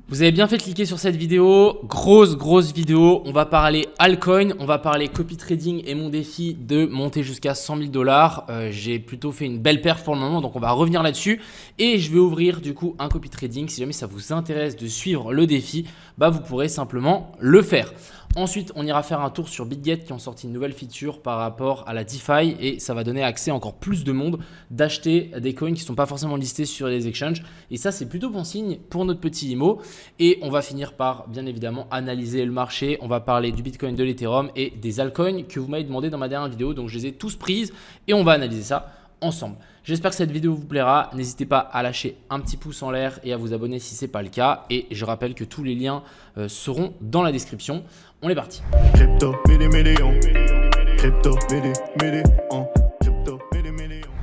Vous avez bien fait de cliquer sur cette vidéo, grosse vidéo. On va parler altcoin, on va parler copy trading et mon défi de monter jusqu'à 100 000 $. J'ai plutôt fait une belle perf pour le moment, donc on va revenir là-dessus. Et je vais ouvrir du coup un copy trading. Si jamais ça vous intéresse de suivre le défi, vous pourrez simplement le faire. Ensuite, on ira faire un tour sur BitGet qui ont sorti une nouvelle feature par rapport à la DeFi et ça va donner accès à encore plus de monde d'acheter des coins qui ne sont pas forcément listés sur les exchanges. Et ça, c'est plutôt bon signe pour notre petit IMO. Et on va finir par, bien évidemment, analyser le marché. On va parler du Bitcoin, de l'Ethereum et des altcoins que vous m'avez demandé dans ma dernière vidéo. Donc, je les ai tous prises et on va analyser ça ensemble. J'espère que cette vidéo vous plaira. N'hésitez pas à lâcher un petit pouce en l'air et à vous abonner si ce n'est pas le cas. Et je rappelle que tous les liens seront dans la description. On est parti.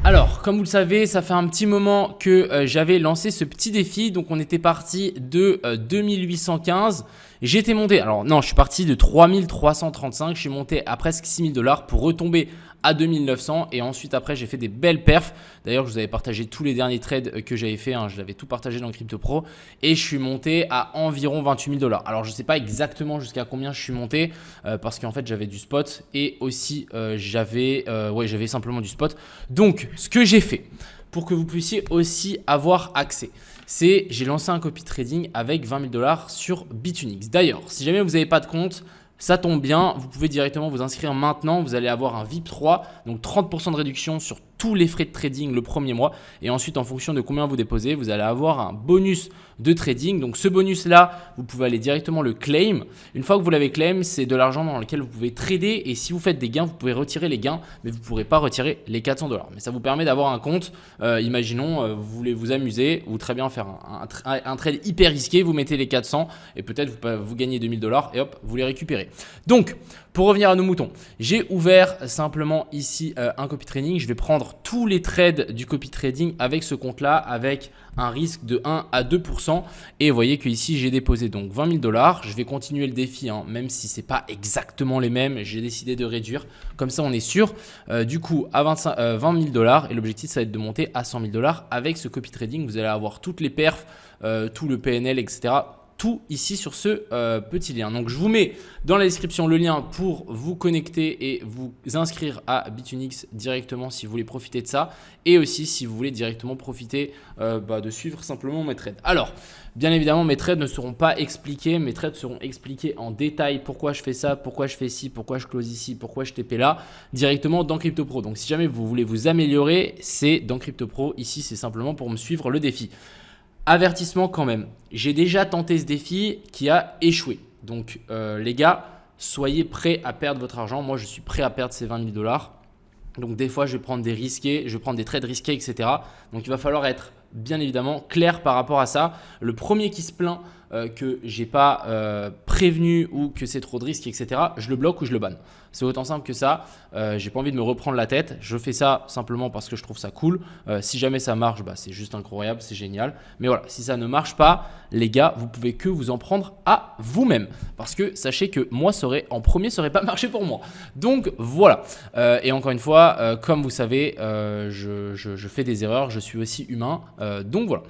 Alors, comme vous le savez, ça fait un petit moment que j'avais lancé ce petit défi. Donc, on était parti de 2815. J'étais monté, alors non, je suis parti de 3335. Je suis monté à presque 6 000 $ pour retomber à 2900 et ensuite après j'ai fait des belles perfs. D'ailleurs, je vous avais partagé tous les derniers trades que j'avais fait, je l'avais tout partagé dans Crypto Pro et je suis monté à environ 28 000 $. Alors, je ne sais pas exactement jusqu'à combien je suis monté parce qu'en fait, j'avais du spot et aussi j'avais simplement du spot. Donc, ce que j'ai fait pour que vous puissiez aussi avoir accès, c'est j'ai lancé un copy trading avec 20 000 $ sur Bitunix. D'ailleurs, si jamais vous n'avez pas de compte, ça tombe bien, vous pouvez directement vous inscrire maintenant. Vous allez avoir un VIP 3, donc 30% de réduction sur tous les frais de trading le premier mois. Et ensuite, en fonction de combien vous déposez, vous allez avoir un bonus de trading. Donc, ce bonus-là, vous pouvez aller directement le claim. Une fois que vous l'avez claim, c'est de l'argent dans lequel vous pouvez trader. Et si vous faites des gains, vous pouvez retirer les gains, mais vous ne pourrez pas retirer les 400 $. Mais ça vous permet d'avoir un compte. Imaginons, vous voulez vous amuser ou très bien faire un trade hyper risqué. Vous mettez les 400 et peut-être vous gagnez 2000 $ et hop, vous les récupérez. Donc, pour revenir à nos moutons, j'ai ouvert simplement ici un copy trading. Je vais prendre tous les trades du copy trading avec ce compte-là, avec un risque de 1 à 2%. Et vous voyez qu'ici, j'ai déposé donc 20 000 $. Je vais continuer le défi, même si ce n'est pas exactement les mêmes. J'ai décidé de réduire. Comme ça, on est sûr. Du coup, à 20 000 $. Et l'objectif, ça va être de monter à 100 000 $ avec ce copy trading. Vous allez avoir toutes les perfs, tout le PNL, etc. Tout ici sur ce petit lien. Donc, je vous mets dans la description le lien pour vous connecter et vous inscrire à Bitunix directement si vous voulez profiter de ça. Et aussi si vous voulez directement profiter de suivre simplement mes trades. Alors, bien évidemment, mes trades ne seront pas expliqués. Mes trades seront expliqués en détail. Pourquoi je fais ça, pourquoi je fais ci, pourquoi je close ici, pourquoi je TP là, directement dans Crypto Pro. Donc, si jamais vous voulez vous améliorer, c'est dans Crypto Pro. Ici, c'est simplement pour me suivre le défi. Avertissement quand même, j'ai déjà tenté ce défi qui a échoué. Donc les gars, soyez prêts à perdre votre argent. Moi, je suis prêt à perdre ces 20 000 $. Donc des fois, je vais prendre des risqués, je vais prendre des trades risqués, etc. Donc il va falloir être bien évidemment clair par rapport à ça. Le premier qui se plaint que j'ai pas prévenu ou que c'est trop de risques, etc., je le bloque ou je le banne. C'est autant simple que ça. J'ai pas envie de me reprendre la tête. Je fais ça simplement parce que je trouve ça cool. Si jamais ça marche, c'est juste incroyable, c'est génial. Mais voilà, si ça ne marche pas, les gars, vous pouvez que vous en prendre à vous-même. Parce que sachez que moi, ça aurait pas marché pour moi. Donc voilà. Et encore une fois, comme vous savez, je fais des erreurs. Je suis aussi humain. Donc voilà.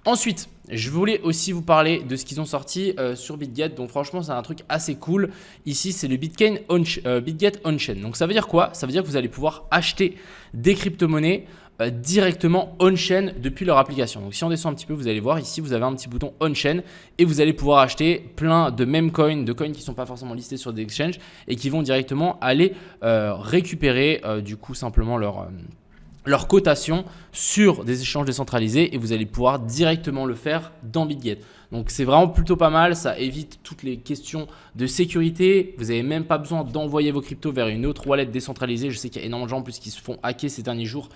Ensuite, je voulais aussi vous parler de ce qu'ils ont sorti sur BitGet. Donc franchement, c'est un truc assez cool. Ici, c'est le BitGet On-Chain. Donc ça veut dire quoi? Ça veut dire que vous allez pouvoir acheter des crypto-monnaies directement on-chain depuis leur application. Donc si on descend un petit peu, vous allez voir ici, vous avez un petit bouton on-chain et vous allez pouvoir acheter plein de mêmes coins, de coins qui ne sont pas forcément listés sur des exchanges et qui vont directement aller récupérer du coup simplement leur cotation sur des échanges décentralisés et vous allez pouvoir directement le faire dans BitGet. Donc c'est vraiment plutôt pas mal, ça évite toutes les questions de sécurité. Vous n'avez même pas besoin d'envoyer vos cryptos vers une autre wallet décentralisée. Je sais qu'il y a énormément de gens en plus qui se font hacker ces derniers jours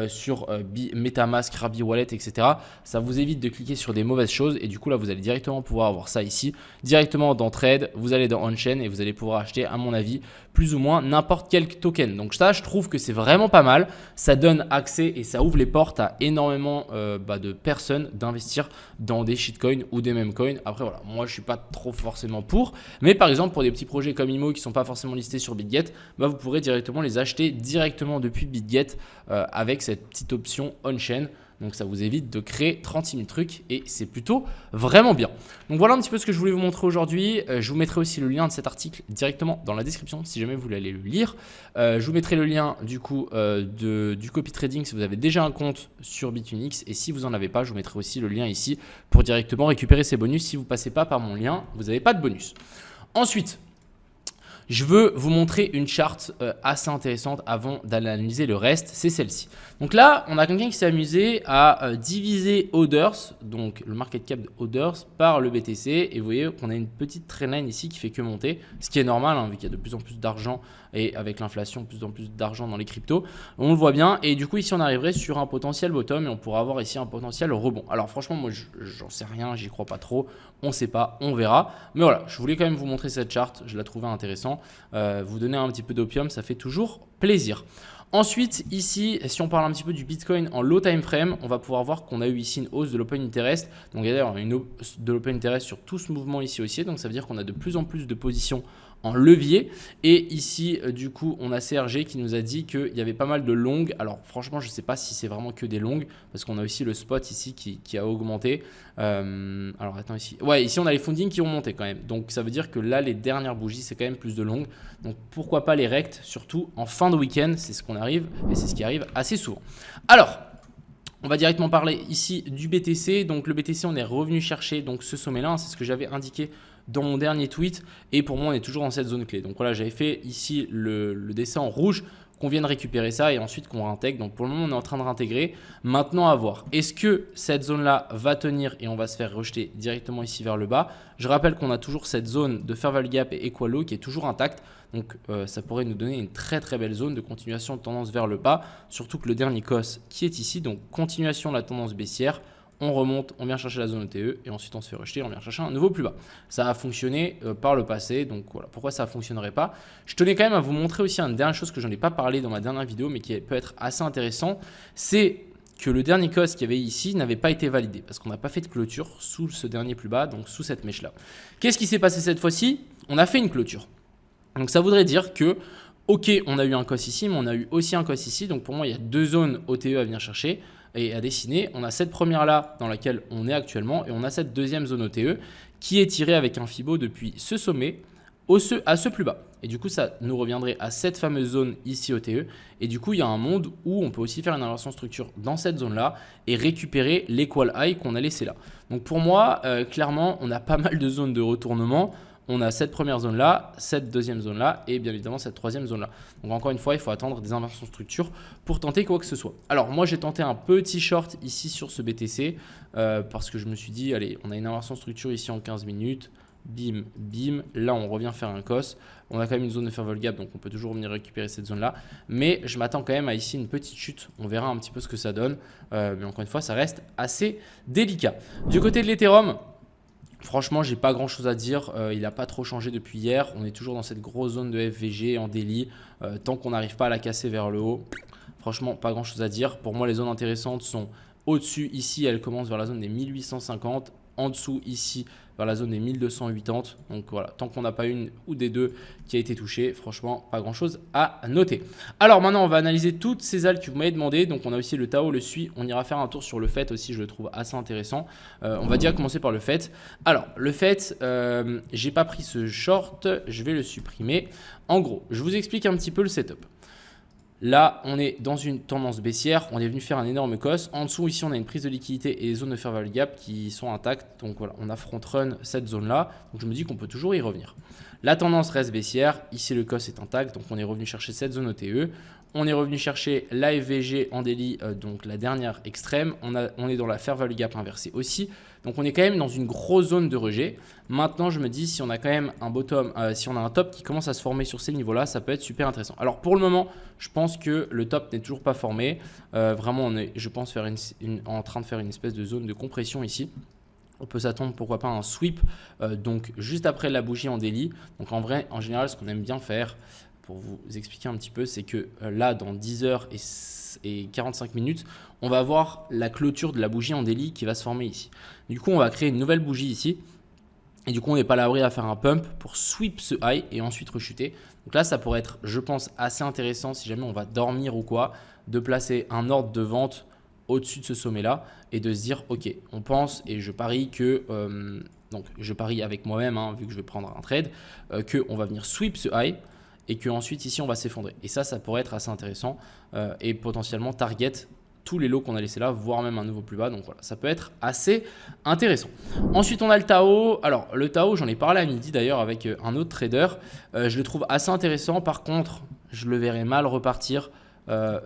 sur Metamask, Rabi Wallet, etc. Ça vous évite de cliquer sur des mauvaises choses et du coup là vous allez directement pouvoir avoir ça ici, directement dans Trade, vous allez dans On-Chain et vous allez pouvoir acheter à mon avis plus ou moins n'importe quel token. Donc ça je trouve que c'est vraiment pas mal, ça donne accès et ça ouvre les portes à énormément de personnes d'investir dans des shitcoins ou des meme coins. Après voilà, moi je suis pas trop forcément pour, mais par exemple pour des petits projets comme IMO qui sont pas forcément listés sur BitGet, vous pourrez directement les acheter directement depuis BitGet avec cette petite option on-chain. Donc ça vous évite de créer 36 000 trucs et c'est plutôt vraiment bien. Donc voilà un petit peu ce que je voulais vous montrer aujourd'hui. Je vous mettrai aussi le lien de cet article directement dans la description si jamais vous voulez aller le lire. Je vous mettrai le lien du coup du copy trading si vous avez déjà un compte sur Bitunix, et si vous n'en avez pas, je vous mettrai aussi le lien ici pour directement récupérer ces bonus. Si vous ne passez pas par mon lien, vous n'avez pas de bonus. Ensuite, je veux vous montrer une charte assez intéressante avant d'aller analyser le reste, c'est celle-ci. Donc là, on a quelqu'un qui s'est amusé à diviser Orders, donc le market cap de Orders, par le BTC. Et vous voyez qu'on a une petite trendline ici qui fait que monter, ce qui est normal hein, vu qu'il y a de plus en plus d'argent et avec l'inflation, de plus en plus d'argent dans les cryptos. On le voit bien. Et du coup, ici, on arriverait sur un potentiel bottom et on pourra avoir ici un potentiel rebond. Alors franchement, moi, j'en sais rien, j'y crois pas trop. On ne sait pas, on verra. Mais voilà, je voulais quand même vous montrer cette charte, je la trouvais intéressante. Vous donner un petit peu d'opium, ça fait toujours plaisir. Ensuite, ici, si on parle un petit peu du Bitcoin en low time frame, on va pouvoir voir qu'on a eu ici une hausse de l'open interest. Donc, il y a d'ailleurs une hausse de l'open interest sur tout ce mouvement ici aussi. Donc, ça veut dire qu'on a de plus en plus de positions en levier. Et ici, du coup, on a CRG qui nous a dit qu'il y avait pas mal de longues. Alors, franchement, je ne sais pas si c'est vraiment que des longues parce qu'on a aussi le spot ici qui a augmenté. Alors, attends ici. Ouais, ici, on a les fundings qui ont monté quand même. Donc, ça veut dire que là, les dernières bougies, c'est quand même plus de longues. Donc, pourquoi pas les rects, surtout en fin de week-end. C'est ce qu'on arrive et c'est ce qui arrive assez souvent. Alors, on va directement parler ici du BTC. Donc, le BTC, on est revenu chercher donc ce sommet-là. Hein, c'est ce que j'avais indiqué dans mon dernier tweet, et pour moi on est toujours dans cette zone clé. Donc voilà, j'avais fait ici le dessin en rouge, qu'on vienne récupérer ça et ensuite qu'on réintègre. Donc pour le moment on est en train de réintégrer. Maintenant à voir, est-ce que cette zone là va tenir et on va se faire rejeter directement ici vers le bas? Je rappelle qu'on a toujours cette zone de fair value gap et equal low qui est toujours intacte. Donc ça pourrait nous donner une très très belle zone de continuation de tendance vers le bas, surtout que le dernier cos qui est ici, donc continuation de la tendance baissière. On remonte, on vient chercher la zone ETE et ensuite on se fait rejeter, on vient chercher un nouveau plus bas. Ça a fonctionné par le passé, donc voilà, pourquoi ça ne fonctionnerait pas. Je tenais quand même à vous montrer aussi une dernière chose que je n'en ai pas parlé dans ma dernière vidéo, mais qui peut être assez intéressant, c'est que le dernier cos qu'il y avait ici n'avait pas été validé parce qu'on n'a pas fait de clôture sous ce dernier plus bas, donc sous cette mèche là. Qu'est-ce qui s'est passé cette fois-ci? On a fait une clôture. Donc ça voudrait dire que, ok, on a eu un cos ici, mais on a eu aussi un cos ici, donc pour moi il y a deux zones OTE à venir chercher et à dessiner. On a cette première là dans laquelle on est actuellement et on a cette deuxième zone OTE qui est tirée avec un Fibo depuis ce sommet à ce plus bas. Et du coup, ça nous reviendrait à cette fameuse zone ici OTE. Et du coup, il y a un monde où on peut aussi faire une inversion structure dans cette zone-là et récupérer l'équal high qu'on a laissé là. Donc pour moi, clairement, on a pas mal de zones de retournement. On a cette première zone-là, cette deuxième zone-là et bien évidemment cette troisième zone-là. Donc encore une fois, il faut attendre des inversions structure pour tenter quoi que ce soit. Alors moi, j'ai tenté un petit short ici sur ce BTC parce que je me suis dit, allez, on a une inversion structure ici en 15 minutes. Bim, bim. Là, on revient faire un cos. On a quand même une zone de fair value gap, donc on peut toujours venir récupérer cette zone-là. Mais je m'attends quand même à ici une petite chute. On verra un petit peu ce que ça donne. Mais encore une fois, ça reste assez délicat. Du côté de l'Ethereum, franchement, j'ai pas grand chose à dire. Il n'a pas trop changé depuis hier. On est toujours dans cette grosse zone de FVG en daily. Tant qu'on n'arrive pas à la casser vers le haut, franchement, pas grand chose à dire. Pour moi, les zones intéressantes sont au-dessus. Ici, elles commencent vers la zone des 1850. En dessous, ici, vers la zone des 1280. Donc voilà, tant qu'on n'a pas une ou des deux qui a été touchée, franchement, pas grand chose à noter. Alors maintenant, on va analyser toutes ces alts que vous m'avez demandé. Donc on a aussi le Tao, le SUI. On ira faire un tour sur le FET aussi, je le trouve assez intéressant. On va déjà commencer par le FET. Alors le FET, j'ai pas pris ce short, je vais le supprimer. En gros, je vous explique un petit peu le setup. Là, on est dans une tendance baissière. On est venu faire un énorme cos. En dessous, ici, on a une prise de liquidité et des zones de fair value gap qui sont intactes. Donc voilà, on a front run cette zone-là. Donc je me dis qu'on peut toujours y revenir. La tendance reste baissière. Ici, le cos est intact. Donc on est revenu chercher cette zone OTE. On est revenu chercher la FVG en daily, donc la dernière extrême. On est dans la fair value gap inversée aussi. Donc on est quand même dans une grosse zone de rejet. Maintenant, je me dis si on a quand même un bottom, si on a un top qui commence à se former sur ces niveaux-là, ça peut être super intéressant. Alors pour le moment, je pense que le top n'est toujours pas formé. Vraiment, on est, je pense, en train de faire une espèce de zone de compression ici. On peut s'attendre pourquoi pas à un sweep donc juste après la bougie en daily. Donc en vrai, en général, ce qu'on aime bien faire, pour vous expliquer un petit peu, c'est que là, dans 10 heures et 45 minutes, on va avoir la clôture de la bougie en daily qui va se former ici. Du coup, on va créer une nouvelle bougie ici. Et du coup, on n'est pas à l'abri à faire un pump pour sweep ce high et ensuite rechuter. Donc là, ça pourrait être, je pense, assez intéressant si jamais on va dormir ou quoi, de placer un ordre de vente au-dessus de ce sommet-là et de se dire, ok, on pense et je parie que, donc je parie avec moi-même, hein, vu que je vais prendre un trade, qu'on va venir sweep ce high et qu'ensuite ici on va s'effondrer. Et ça pourrait être assez intéressant et potentiellement target tous les lots qu'on a laissés là, voire même un nouveau plus bas. Donc voilà, ça peut être assez intéressant. Ensuite, on a le Tao. Alors, le Tao, j'en ai parlé à midi d'ailleurs avec un autre trader. Je le trouve assez intéressant. Par contre, je le verrai mal repartir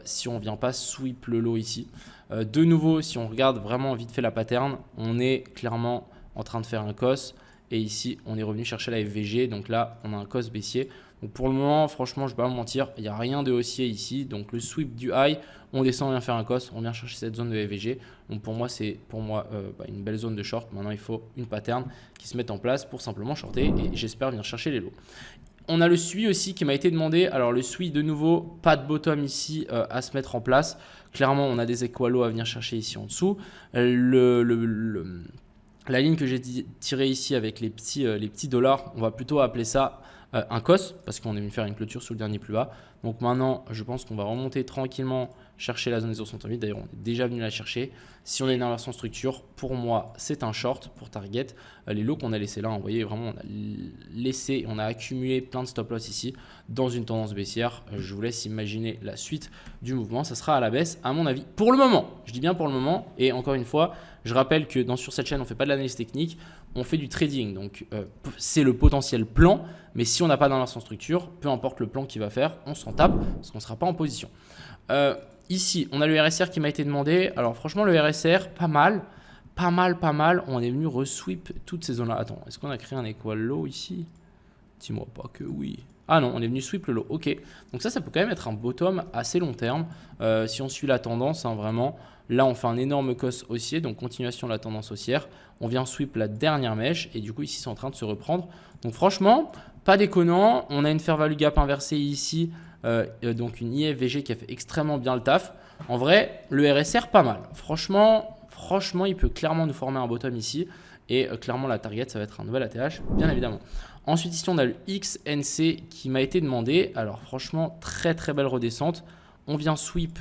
si on ne vient pas sweep le lot ici. De nouveau, si on regarde vraiment vite fait la pattern, on est clairement en train de faire un cos. Et ici, on est revenu chercher la FVG. Donc là, on a un cos baissier. Donc pour le moment, franchement, je ne vais pas vous mentir, il n'y a rien de haussier ici. Donc le sweep du high, on descend, on vient faire un cos, on vient chercher cette zone de FVG. Donc pour moi, c'est une belle zone de short. Maintenant, il faut une pattern qui se mette en place pour simplement shorter et j'espère venir chercher les lots. On a le SWI aussi qui m'a été demandé. Alors le SWI, de nouveau, pas de bottom ici à se mettre en place. Clairement, on a des équalos à venir chercher ici en dessous. La ligne que j'ai tirée ici avec les petits dollars, on va plutôt appeler ça un cos parce qu'on est venu faire une clôture sous le dernier plus bas. Donc maintenant, je pense qu'on va remonter tranquillement chercher la zone des 68. D'ailleurs, on est déjà venu la chercher. Si on a une inversion structure, pour moi, c'est un short pour target. Les lots qu'on a laissés là, vous voyez, vraiment, on a accumulé plein de stop loss ici dans une tendance baissière. Je vous laisse imaginer la suite du mouvement. Ça sera à la baisse, à mon avis, pour le moment. Je dis bien pour le moment. Et encore une fois, je rappelle que sur cette chaîne, on ne fait pas de l'analyse technique. On fait du trading, donc c'est le potentiel plan, mais si on n'a pas d'inversion structure, peu importe le plan qu'il va faire, on s'en tape parce qu'on ne sera pas en position. Ici, on a le RSR qui m'a été demandé. Alors franchement, le RSR, pas mal. On est venu resweep toutes ces zones-là. Attends, est-ce qu'on a créé un equal low ici? Dis-moi pas que oui. Ah non, on est venu sweep le low. Ok, donc ça peut quand même être un bottom assez long terme. Si on suit la tendance, hein, vraiment. Là, on fait un énorme cos haussier, donc continuation de la tendance haussière. On vient sweep la dernière mèche et du coup, ici, c'est en train de se reprendre. Donc franchement, pas déconnant. On a une fair value gap inversée ici, donc une IFVG qui a fait extrêmement bien le taf. En vrai, le RSR, pas mal. Franchement, il peut clairement nous former un bottom ici. Et clairement, la target, ça va être un nouvel ATH, bien évidemment. Ensuite, ici, on a le XNC qui m'a été demandé. Alors franchement, très belle redescente. On vient sweep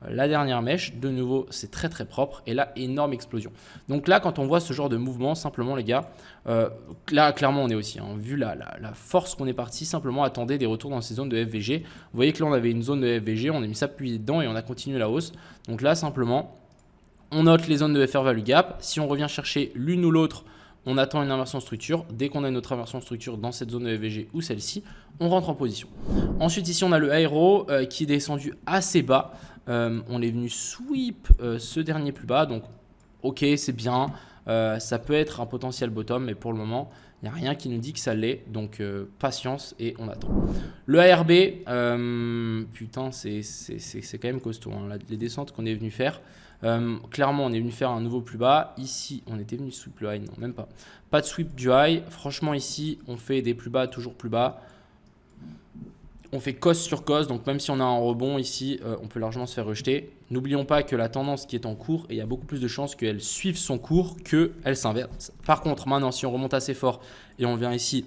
la dernière mèche, de nouveau, c'est très propre. Et là, énorme explosion. Donc là, quand on voit ce genre de mouvement, simplement les gars, là, clairement, on est aussi. Hein, vu la force qu'on est parti, simplement attendez des retours dans ces zones de FVG. Vous voyez que là, on avait une zone de FVG, on a mis s'appuyer dedans et on a continué la hausse. Donc là, simplement, on note les zones de FR Value Gap. Si on revient chercher l'une ou l'autre, on attend une inversion structure. Dès qu'on a une autre inversion structure dans cette zone de FVG ou celle-ci, on rentre en position. Ensuite, ici, on a le aéro qui est descendu assez bas. On est venu sweep ce dernier plus bas. Donc, ok, c'est bien. Ça peut être un potentiel bottom, mais pour le moment, il n'y a rien qui nous dit que ça l'est. Donc, patience et on attend. Le ARB, putain, c'est quand même costaud. Hein, les descentes qu'on est venu faire. Clairement, on est venu faire un nouveau plus bas. Ici, on était venu sweep le high. Non, même pas. Pas de sweep du high. Franchement, ici, on fait des plus bas, toujours plus bas. On fait cos sur cos, donc même si on a un rebond ici, on peut largement se faire rejeter. N'oublions pas que la tendance qui est en cours, et il y a beaucoup plus de chances qu'elle suive son cours qu'elle s'inverse. Par contre, maintenant, si on remonte assez fort et on vient ici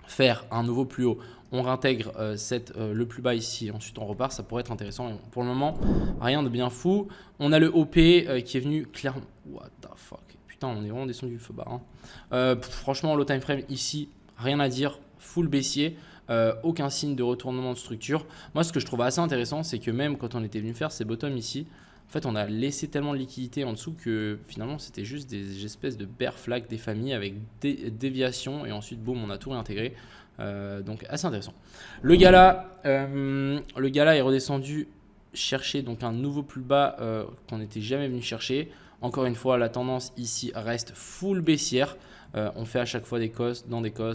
faire un nouveau plus haut, on réintègre le plus bas ici, ensuite on repart, ça pourrait être intéressant. Pour le moment, rien de bien fou. On a le OP qui est venu clairement... What the fuck? Putain, on est vraiment descendu du feu bas. Hein. Franchement, low time frame ici, rien à dire, full baissier. Aucun signe de retournement de structure. Moi, ce que je trouve assez intéressant, c'est que même quand on était venu faire ces bottoms ici, en fait, on a laissé tellement de liquidité en dessous que finalement, c'était juste des espèces de bear flag des familles avec des déviations et ensuite, boum, on a tout réintégré. Donc, assez intéressant. Le gala est redescendu chercher donc un nouveau plus bas qu'on n'était jamais venu chercher. Encore une fois, la tendance ici reste full baissière. On fait à chaque fois des cos, dans des cos.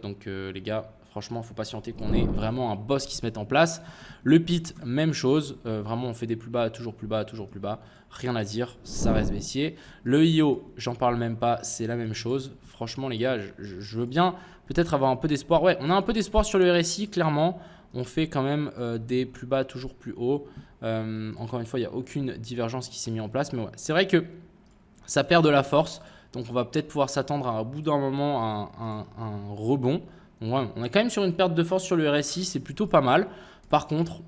Donc, les gars, franchement, il faut patienter qu'on ait vraiment un boss qui se mette en place. Le pit, même chose. Vraiment, on fait des plus bas, toujours plus bas. Rien à dire, ça reste baissier. Le IO, j'en parle même pas, c'est la même chose. Franchement, les gars, je veux bien peut-être avoir un peu d'espoir. Ouais, on a un peu d'espoir sur le RSI, clairement. On fait quand même des plus bas, toujours plus haut. Encore une fois, il n'y a aucune divergence qui s'est mise en place. Mais ouais, c'est vrai que ça perd de la force. Donc, on va peut-être pouvoir s'attendre à un bout d'un moment à un rebond. Donc, ouais, on est quand même sur une perte de force sur le RSI, c'est plutôt pas mal. Par contre,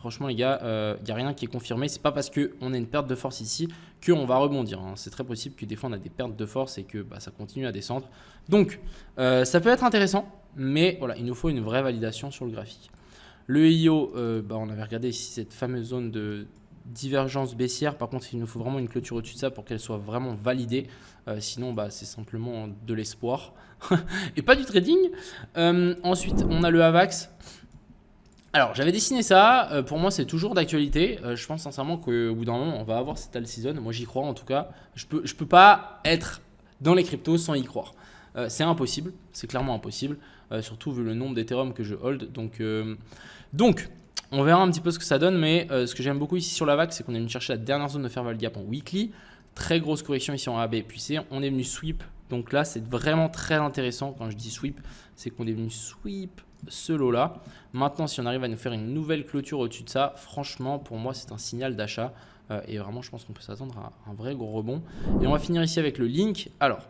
Franchement les gars, il n'y a rien qui est confirmé. C'est pas parce qu'on a une perte de force ici qu'on va rebondir. Hein. C'est très possible que des fois on a des pertes de force et que ça continue à descendre. Donc ça peut être intéressant, mais voilà, il nous faut une vraie validation sur le graphique. Le IO, on avait regardé ici cette fameuse zone de divergence baissière. Par contre, il nous faut vraiment une clôture au-dessus de ça pour qu'elle soit vraiment validée. Sinon, c'est simplement de l'espoir et pas du trading. Ensuite, on a le AVAX. Alors, j'avais dessiné ça. Pour moi, c'est toujours d'actualité. Je pense sincèrement qu'au bout d'un moment, on va avoir cette all season. Moi, j'y crois en tout cas. Je peux pas être dans les cryptos sans y croire. C'est impossible. C'est clairement impossible. Surtout vu le nombre d'Ethereum que je hold. Donc, on verra un petit peu ce que ça donne. Mais ce que j'aime beaucoup ici sur la VAX, c'est qu'on est venu chercher la dernière zone de fair value gap en weekly. Très grosse correction ici en AB puis C. On est venu sweep. Donc là, c'est vraiment très intéressant. Quand je dis sweep, c'est qu'on est venu sweep ce lot là. Maintenant, si on arrive à nous faire une nouvelle clôture au-dessus de ça, franchement, pour moi, c'est un signal d'achat. Et vraiment, je pense qu'on peut s'attendre à un vrai gros rebond. Et on va finir ici avec le Link. Alors,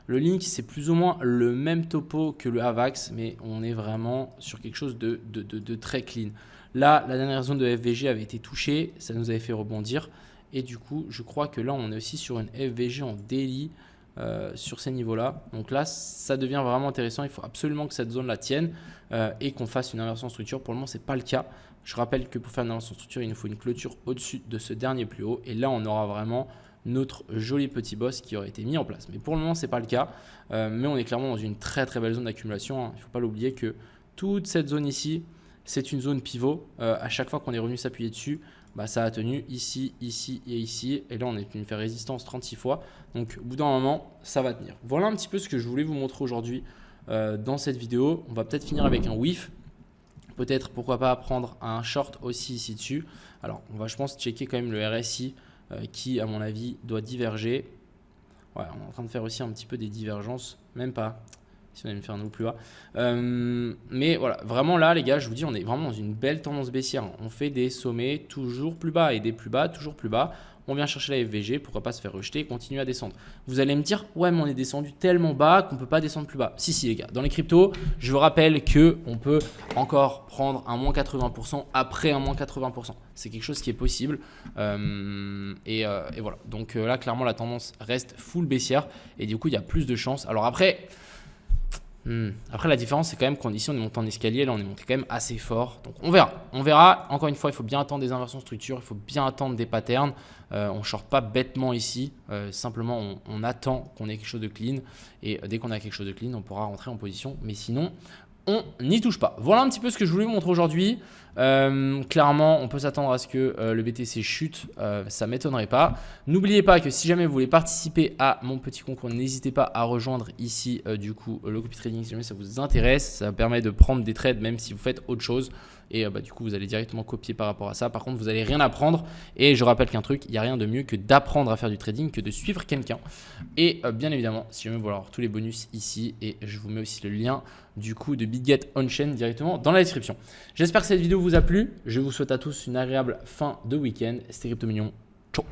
le Link, c'est plus ou moins le même topo que le AVAX, mais on est vraiment sur quelque chose de très clean. Là, la dernière zone de FVG avait été touchée. Ça nous avait fait rebondir. Et du coup, je crois que là, on est aussi sur une FVG en daily. Sur ces niveaux-là. Donc là, ça devient vraiment intéressant. Il faut absolument que cette zone-là tienne et qu'on fasse une inversion structure. Pour le moment, ce n'est pas le cas. Je rappelle que pour faire une inversion structure, il nous faut une clôture au-dessus de ce dernier plus haut. Et là, on aura vraiment notre joli petit boss qui aurait été mis en place. Mais pour le moment, ce n'est pas le cas. Mais on est clairement dans une très très belle zone d'accumulation. Hein. Il ne faut pas l'oublier que toute cette zone ici, c'est une zone pivot. À chaque fois qu'on est revenu s'appuyer dessus, ça a tenu ici, ici et ici. Et là, on est venu faire résistance 36 fois. Donc, au bout d'un moment, ça va tenir. Voilà un petit peu ce que je voulais vous montrer aujourd'hui dans cette vidéo. On va peut-être finir avec un whiff. Peut-être, pourquoi pas, prendre un short aussi ici dessus. Alors, on va, je pense, checker quand même le RSI qui, à mon avis, doit diverger. Ouais, on est en train de faire aussi un petit peu des divergences. Même pas. Si on allait me faire un nouveau plus bas. Mais voilà, vraiment là, les gars, je vous dis, on est vraiment dans une belle tendance baissière. On fait des sommets toujours plus bas et des plus bas, toujours plus bas. On vient chercher la FVG, pourquoi pas se faire rejeter et continuer à descendre. Vous allez me dire, ouais, mais on est descendu tellement bas qu'on ne peut pas descendre plus bas. Si, les gars, dans les cryptos, je vous rappelle qu'on peut encore prendre un moins 80% après un moins 80%. C'est quelque chose qui est possible. Et voilà. Donc là, clairement, la tendance reste full baissière et du coup, il y a plus de chances. Alors après, la différence, c'est quand même qu'ici, on est monté en escalier. Là, on est monté quand même assez fort. Donc, on verra. On verra. Encore une fois, il faut bien attendre des inversions structure. Il faut bien attendre des patterns. On ne short pas bêtement ici. Simplement, on attend qu'on ait quelque chose de clean. Et dès qu'on a quelque chose de clean, on pourra rentrer en position. Mais sinon, on n'y touche pas. Voilà un petit peu ce que je voulais vous montrer aujourd'hui. Clairement, on peut s'attendre à ce que le BTC chute. Ça ne m'étonnerait pas. N'oubliez pas que si jamais vous voulez participer à mon petit concours, n'hésitez pas à rejoindre ici le copy trading si jamais ça vous intéresse. Ça permet de prendre des trades même si vous faites autre chose. Et du coup, vous allez directement copier par rapport à ça. Par contre, vous n'allez rien apprendre. Et je rappelle qu'un truc, il n'y a rien de mieux que d'apprendre à faire du trading, que de suivre quelqu'un. Et bien évidemment, si jamais vous voulez avoir tous les bonus ici, et je vous mets aussi le lien du coup de BitGet On-Chain directement dans la description. J'espère que cette vidéo vous a plu. Je vous souhaite à tous une agréable fin de week-end. C'était Crypto Mignon. Ciao.